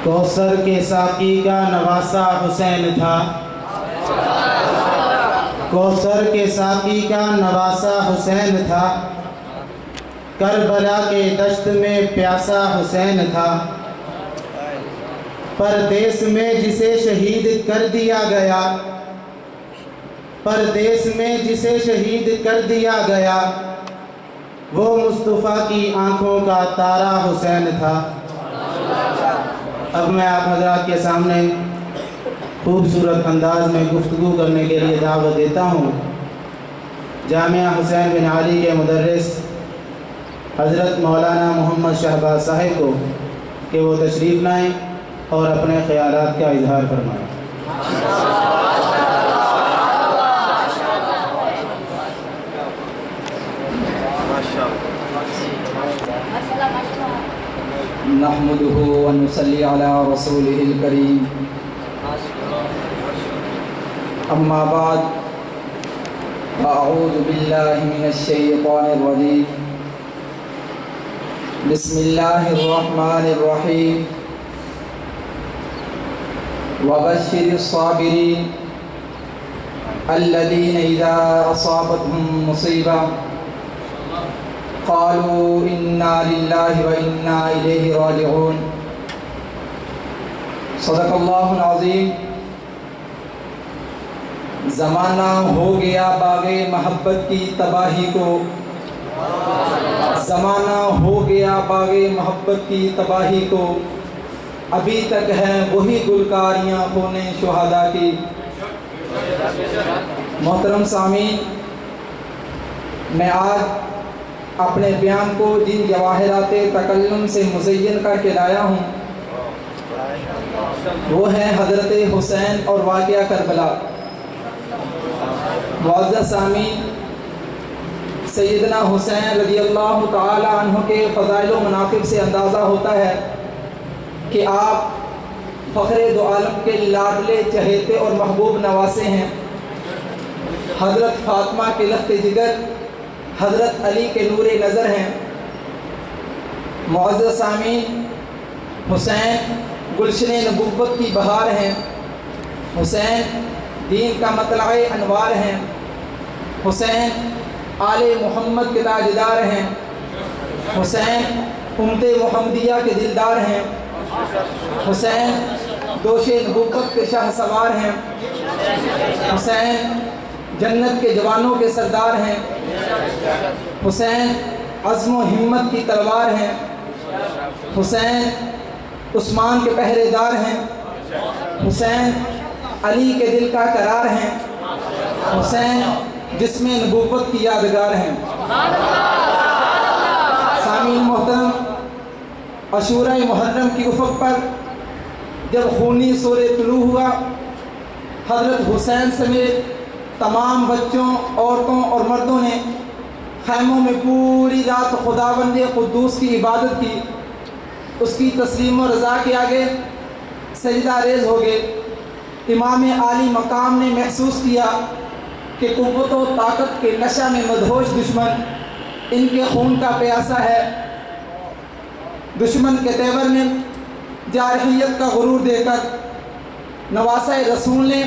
کوثر کے ساقی کا نواسا حسین تھا، کوثر کے ساقی کا نواسا حسین تھا، کربلا کے دشت میں پیاسا حسین تھا، پردیس میں جسے شہید کر دیا گیا، پردیس میں جسے شہید کر دیا گیا، وہ مصطفیٰ کی آنکھوں کا تارا حسین تھا۔ اب میں آپ حضرات کے سامنے خوبصورت انداز میں گفتگو کرنے کے لیے دعوت دیتا ہوں جامعہ حسین بن علی کے مدرس حضرت مولانا محمد شہباز صاحب کو کہ وہ تشریف لائیں اور اپنے خیالات کا اظہار فرمائیں۔ نحمده ونصلي على رسوله الكريم اما بعد فاعوذ بالله من الشيطان الرجيم بسم الله الرحمن الرحيم وبشر الصابرين الذين إذا أصابتهم مصيبة قالوا إنا لله وإنا إليه راجعون صدق اللہ العظیم۔ زمانہ ہو گیا باغ محبت کی تباہی کو، زمانہ ہو گیا باغ محبت کی تباہی کو، ابھی تک ہیں وہی گلکاریاں خون شہداء کی۔ محترم سامعین، میں آج اپنے بیان کو جن جواہرات تکلم سے مزین کر کے لایا ہوں وہ ہیں حضرت حسین اور واقعہ کربلا۔ معزز سامعین، سیدنا حسین رضی اللہ تعالی عنہ کے فضائل و مناقب سے اندازہ ہوتا ہے کہ آپ فخر دو عالم کے لاڈلے چہیتے اور محبوب نواسے ہیں۔ حضرت فاطمہ کے لخت جگر، حضرت علی کے نور نظر ہیں۔ معزز سامعین، حسین گلشن نبوت کی بہار ہیں، حسین دین کا مطلع انوار ہیں، حسین آل محمد کے تاجدار ہیں، حسین امت محمدیہ کے دلدار ہیں، حسین دوش نبوت کے شاہ سوار ہیں، حسین جنت کے جوانوں کے سردار ہیں، حسین عزم و ہمت کی تلوار ہیں، حسین عثمان کے پہرے دار ہیں، حسین علی کے دل کا قرار ہیں، حسین جسم نبوت کی یادگار ہیں۔ سامعین محترم، عاشورہ محرم کی افق پر جب خونی سورج طلوع ہوا، حضرت حسین سمیت تمام بچوں، عورتوں اور مردوں نے خیموں میں پوری رات خداوند قدوس کی عبادت کی، اس کی تسلیم و رضا کے آگے سجدہ ریز ہو گئے۔ امام عالی مقام نے محسوس کیا کہ قوت و طاقت کے نشہ میں مدہوش دشمن ان کے خون کا پیاسا ہے۔ دشمن کے تیور میں جارحیت کا غرور دے کر نواسہ رسول نے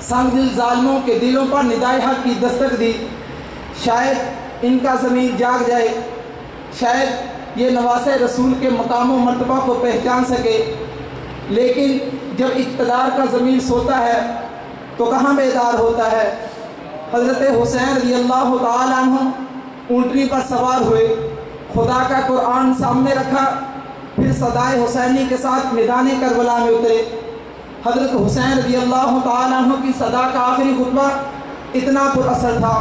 سنگ دل ظالموں کے دلوں پر ندائے حق کی دستک دی۔ شاید ان کا ضمیر جاگ جائے، شاید یہ نواسہ رسول کے مقام و مرتبہ کو پہچان سکے، لیکن جب اقتدار کا ضمیر سوتا ہے تو کہاں بیدار ہوتا ہے۔ حضرت حسین رضی اللہ تعالی عنہ اونٹنی پر سوار ہوئے، خدا کا قرآن سامنے رکھا، پھر صدائے حسینی کے ساتھ میدان کربلا میں اترے۔ حضرت حسین رضی اللہ تعالی عنہ کی صدا کا آخری خطبہ اتنا پر اثر تھا،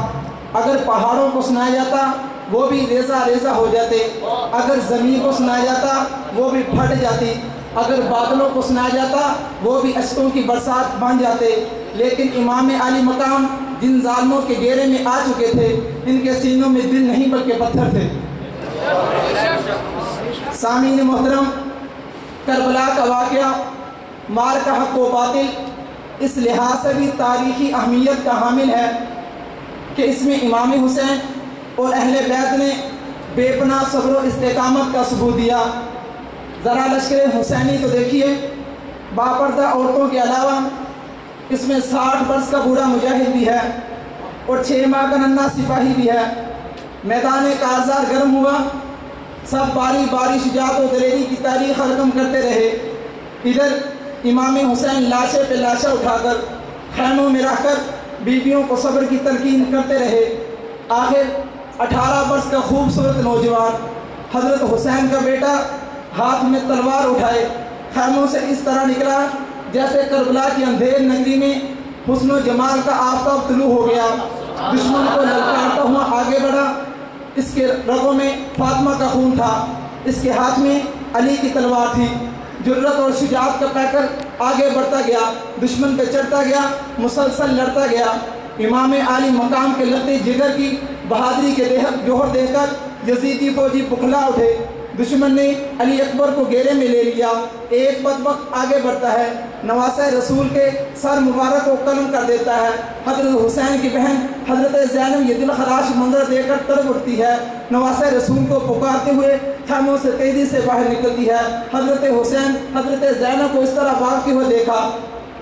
اگر پہاڑوں کو سنایا جاتا وہ بھی ریزہ ریزہ ہو جاتے، اگر زمین کو سنایا جاتا وہ بھی پھٹ جاتی، اگر بادلوں کو سنایا جاتا وہ بھی اشکوں کی برسات بن جاتے۔ لیکن امام علی مقام جن ظالموں کے گھیرے میں آ چکے تھے، ان کے سینوں میں دل نہیں بلکہ پتھر تھے۔ سامعین محترم، کربلا کا واقعہ مار کا حق و باطل اس لحاظ سے بھی تاریخی اہمیت کا حامل ہے کہ اس میں امام حسین اور اہل بیت نے بے پناہ صبر و استقامت کا ثبوت دیا۔ ذرا لشکر حسینی تو دیکھیے، باپردہ عورتوں کے علاوہ اس میں 60 برس کا بوڑھا مجاہد بھی ہے اور 6 ماہ کا ننھا سپاہی بھی ہے۔ میدان کارزار گرم ہوا، سب باری باری شجاعت و دلیری کی تاریخ رقم کرتے رہے۔ ادھر امام حسین لاشے پہ لاشیں اٹھا کر خیموں میں رکھ کر بیویوں کو صبر کی تلقین کرتے رہے۔ آخر 18 برس کا خوبصورت نوجوان حضرت حسین کا بیٹا ہاتھ میں تلوار اٹھائے خیموں سے اس طرح نکلا جیسے کربلا کی اندھیر نگری میں حسن و جمال کا آفتاب طلوع ہو گیا۔ دشمن کو للکارتا ہوا آگے بڑھا۔ اس کے رگوں میں فاطمہ کا خون تھا، اس کے ہاتھ میں علی کی تلوار تھی۔ جرأت اور شجاعت کا پیکر آگے بڑھتا گیا، دشمن پہ چڑھتا گیا، مسلسل لڑتا گیا۔ امام عالی مقام کے لخت جگر کی بہادری کے جوہر دیکھ کر یزیدی فوجی بکھلا اٹھے۔ دشمن نے علی اکبر کو گھیرے میں لے لیا۔ ایک بدبخت آگے بڑھتا ہے، نواسہ رسول کے سر مبارک کو قلم کر دیتا ہے۔ حضرت حسین کی بہن حضرت زینب یہ دل خراش منظر دیکھ کر تڑپ اٹھتی ہے، نواسہ رسول کو پکارتے ہوئے خیموں سے تیزی سے باہر نکلتی ہے۔ حضرت حسین حضرت زینب کو اس طرح بھاگتے ہوئے دیکھا،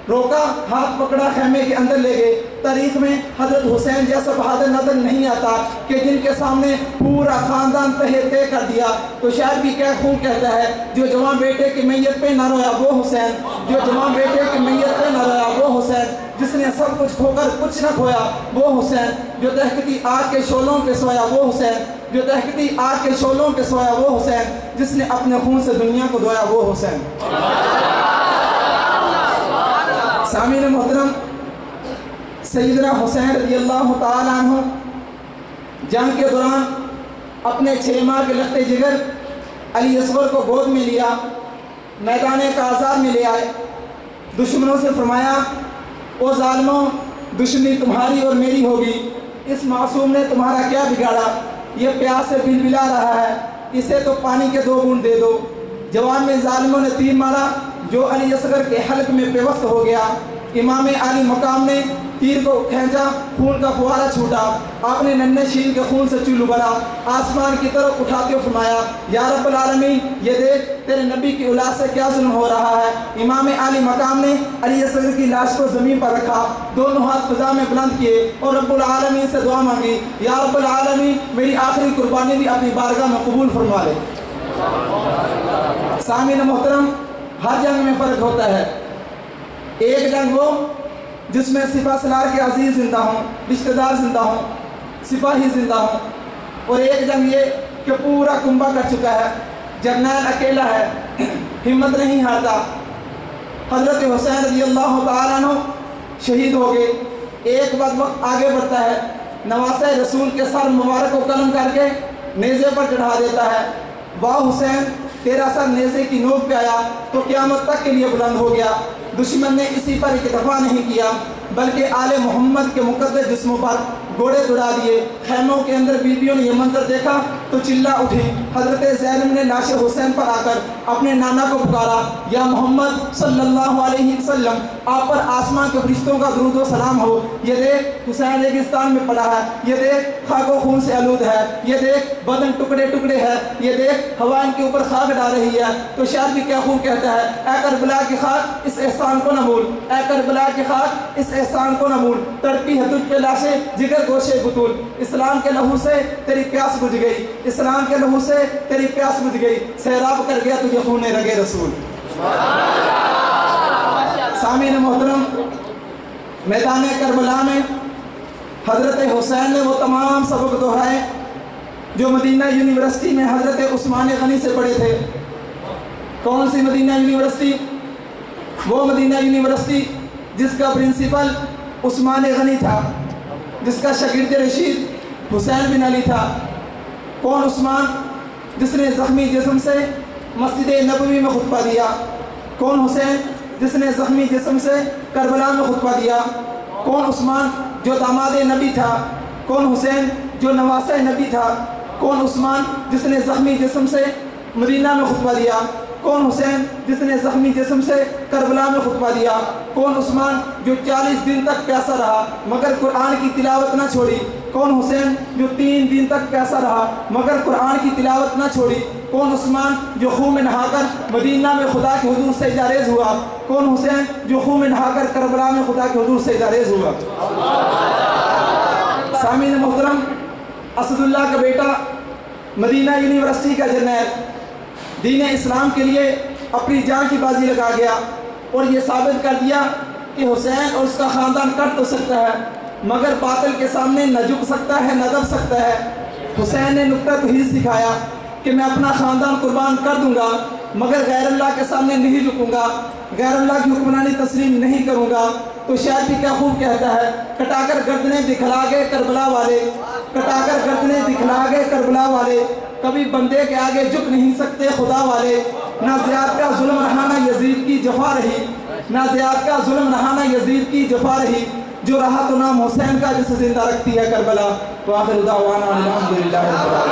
روکا، ہاتھ پکڑا، خیمے کے اندر لے گئے۔ تاریخ میں حضرت حسین جیسا بہادر نظر نہیں آتا کہ جن کے سامنے پورا خاندان تہے طے کر دیا۔ تو شاعر بھی کیا خوب کہتا ہے، جو جوان بیٹے کی میت پہ نہ رویا وہ حسین، جو جوان بیٹے کی میت پہ نہ رویا وہ حسین، جس نے سب کچھ کھو کر کچھ نہ کھویا وہ حسین، جو دہکتی آگ کے شعلوں پہ سویا وہ حسین، جو دہکتی آگ کے شعلوں پہ سویا وہ حسین، جس نے اپنے خون سے دنیا کو دھویا وہ حسین۔ سامعین محترم، سیدنا حسین رضی اللہ تعالیٰ عنہ جنگ کے دوران اپنے 6 ماہ کے لخت جگر علی اصغر کو گود میں لیا، میدان کارزار میں لے آئے۔ دشمنوں سے فرمایا، او ظالموں، دشمنی تمہاری اور میری ہوگی، اس معصوم نے تمہارا کیا بگاڑا؟ یہ پیاس سے بلبلا رہا ہے، اسے تو پانی کے 2 بوند دے دو۔ جوان میں ظالموں نے تیر مارا جو علی اصغر کے حلق میں پیوست ہو گیا۔ امام عالی مقام نے تیر کو کھینچا، خون کا فوارہ چھوٹا، آپ نے ننھے شیر کے خون سے چولو بھرا، آسمان کی طرف اٹھاتے ہوئے فرمایا، یا رب العالمین، یہ دیکھ تیرے نبی کی اولاد سے کیا ظلم ہو رہا ہے۔ امام عالی مقام نے علی اصغر کی لاش کو زمین پر رکھا، دونوں ہاتھ فضا میں بلند کیے اور رب العالمین سے دعا مانگی، یا رب العالمین، میری آخری قربانی بھی اپنی بارگاہ میں قبول فرما لے۔ سامعین محترم، ہر جنگ میں فرق ہوتا ہے۔ ایک جنگ وہ جس میں سپہ سالار کے عزیز زندہ ہوں، رشتہ دار زندہ ہوں، سپاہی زندہ ہوں، اور ایک جنگ یہ کہ پورا کنبہ کر چکا ہے، جرنیل اکیلا ہے، ہمت نہیں ہارتا۔ حضرت حسین رضی اللہ تعالیٰ عنہ شہید ہو گئے۔ ایک بدبخت آگے بڑھتا ہے، نواسہ رسول کے سر مبارک کو قلم کر کے نیزے پر چڑھا دیتا ہے۔ واہ حسین، تیرا سر نیزے کی نوک پہ آیا تو قیامت تک کے لیے بلند ہو گیا۔ دشمن نے اسی پر اکتفا نہیں کیا بلکہ آل محمد کے مقدس جسموں پر گھوڑے دوڑا دیے۔ خیموں کے اندر بیویوں نے یہ منظر دیکھا تو چلا اٹھی۔ حضرت زینب نے لاش حسین پر آ کر اپنے نانا کو پکارا، یا محمد صلی اللہ علیہ وسلم، آپ پر آسمان کے فرشتوں کا درود و سلام ہو۔ یہ دیکھ حسین ریگستان میں پڑا ہے، یہ دیکھ خاک و خون سے آلود ہے، یہ دیکھ بدن ٹکڑے ٹکڑے ہے، یہ دیکھ ہوا ان کے اوپر خاک ڈال رہی ہے۔ تو شاعر بھی کیا خوب کہتا ہے، اے کربلا کی خاک اس احسان کو نہ بھول، اے کربلا کی خاک اس احسان کو نہ بھول، تڑپی ہے تجھ پہ لاشیں جگر گوشے بطول، اسلام کے لہو سے تیری پیاس بجھ گئی، اسلام کے لہو سے تیری پیاس بجھ گئی، سیراب کر گیا تجھے خون رگے رسول۔ سامعین محترم، میدان کربلا میں حضرت حسین نے وہ تمام سبق دہرائے جو مدینہ یونیورسٹی میں حضرت عثمان غنی سے پڑھے تھے۔ کون سی مدینہ یونیورسٹی؟ وہ مدینہ یونیورسٹی جس کا پرنسپل عثمان غنی تھا، جس کا شاگرد رشید حسین بن علی تھا۔ کون عثمان؟ جس نے زخمی جسم سے مسجد نبوی میں خطبہ دیا۔ کون حسین؟ جس نے زخمی جسم سے کربلا میں خطبہ دیا۔ کون عثمان؟ جو داماد نبی تھا۔ کون حسین؟ جو نواسہ نبی تھا۔ کون عثمان؟ جس نے زخمی جسم سے مدینہ میں خطبہ دیا۔ کون حسین جس نے زخمی جسم سے کربلا میں خطبہ دیا؟ کون عثمان جو 40 دن تک پیاسا رہا مگر قرآن کی تلاوت نہ چھوڑی؟ کون حسین جو 3 دن تک پیاسا رہا مگر قرآن کی تلاوت نہ چھوڑی؟ کون عثمان جو خون میں نہا کر مدینہ میں خدا کے حضور سے سجدہ ریز ہوا؟ کون حسین جو خون میں نہا کر کربلا میں خدا کے حضور سے سجدہ ریز ہوا؟ سامعین محترم، اسد اللہ کا بیٹا مدینہ یونیورسٹی کا جرنیل دین اسلام کے لیے اپنی جان کی بازی لگا گیا اور یہ ثابت کر دیا کہ حسین اور اس کا خاندان کٹ تو سکتا ہے مگر باطل کے سامنے نہ جھک سکتا ہے نہ دب سکتا ہے۔ حسین نے نقطہ توحید سکھایا کہ میں اپنا خاندان قربان کر دوں گا مگر غیر اللہ کے سامنے نہیں جھکوں گا، غیر اللہ کی حکمرانی تسلیم نہیں کروں گا۔ تو شاعر بھی کیا خوب کہتا ہے، کٹا کر گردنیں دکھلا گئے کربلا والے، کٹا کر گردنیں دکھلا گئے کربلا والے، کبھی بندے کے آگے جھک نہیں سکتے خدا والے۔ نہ زیاد کا ظلم رہا نہ یزید کی جفا رہی، نہ زیاد کا ظلم رہا نہ یزید کی جفا رہی، جو رہا تو نام حسین کا جسے زندہ رکھتی ہے کربلا۔ وآخر دعوانا الحمدللہ رب العالمین۔